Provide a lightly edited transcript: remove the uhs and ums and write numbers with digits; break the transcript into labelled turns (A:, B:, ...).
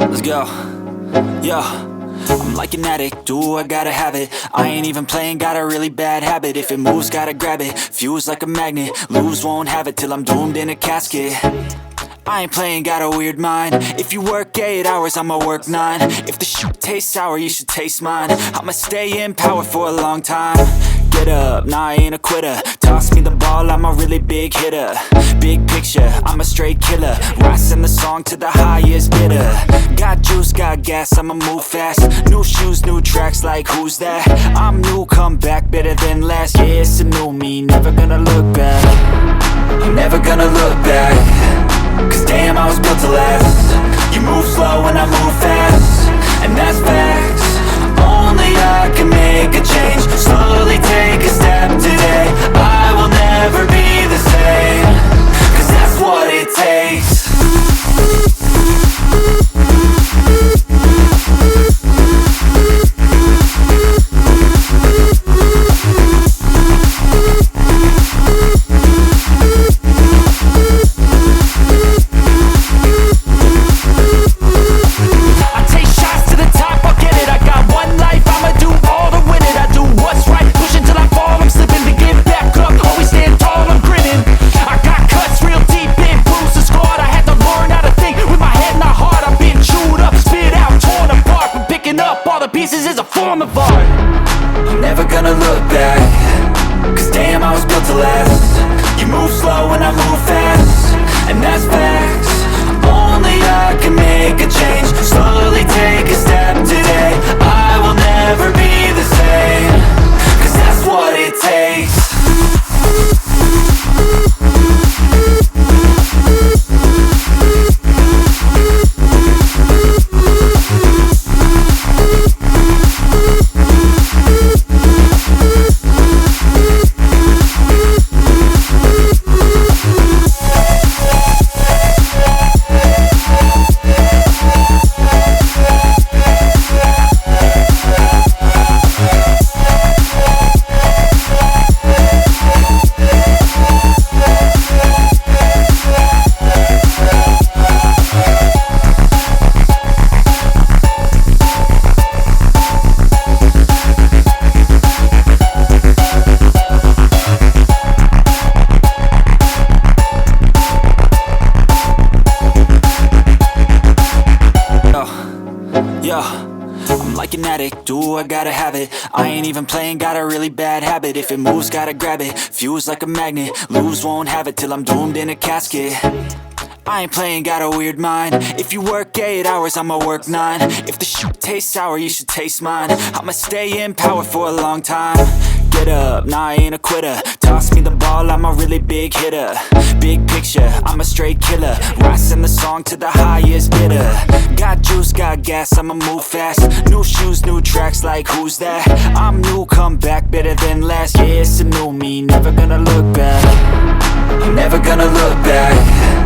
A: Let's go. Yo, I'm like an addict, do I gotta have it. I ain't even playing, got a really bad habit. If it moves, gotta grab it, fuse like a magnet. Lose, won't have it till I'm doomed in a casket. I ain't playing, got a weird mind. If you work 8 hours, I'ma work 9. If the shit tastes sour, you should taste mine. I'ma stay in power for a long time. Get up, nah, I ain't a quitter. Toss me the ball, I'm a really big hitter. Big picture, I'm a straight killer. Rising the song to the highest bidder. Got juice, got gas, I'ma move fast. New shoes, new tracks, like who's that? I'm new, come back, better than last. Yeah, it's a new me, never gonna look back. I'm never gonna look back. Cause damn, I was built to last. You move slow and I move fast, and that's facts. Only I can make a change. Slowly take a step today. I will never be the same. Cause that's what it takes. Pieces is a form of art. I'm never gonna look back. Cause damn, I was built to last. You move slow and I move fast, and that's facts. Only I can make a change. Slowly take a step today. I will never be the same. Cause that's what it takes. Yo, I'm like an addict, do I gotta have it. I ain't even playing, got a really bad habit. If it moves, gotta grab it, fuse like a magnet. Lose, won't have it till I'm doomed in a casket. I ain't playing, got a weird mind. If you work 8 hours, I'ma work 9. If the shit tastes sour, you should taste mine. I'ma stay in power for a long time. Get up, nah, I ain't a quitter. Toss me the ball, I'm a really big hitter. Big picture, I'm a straight killer. Rising the song to the highest bidder. Got juice, got gas, I'ma move fast. New shoes, new tracks, like who's that? I'm new, come back, better than last. Yeah, it's a new me, never gonna look back. I'm never gonna look back.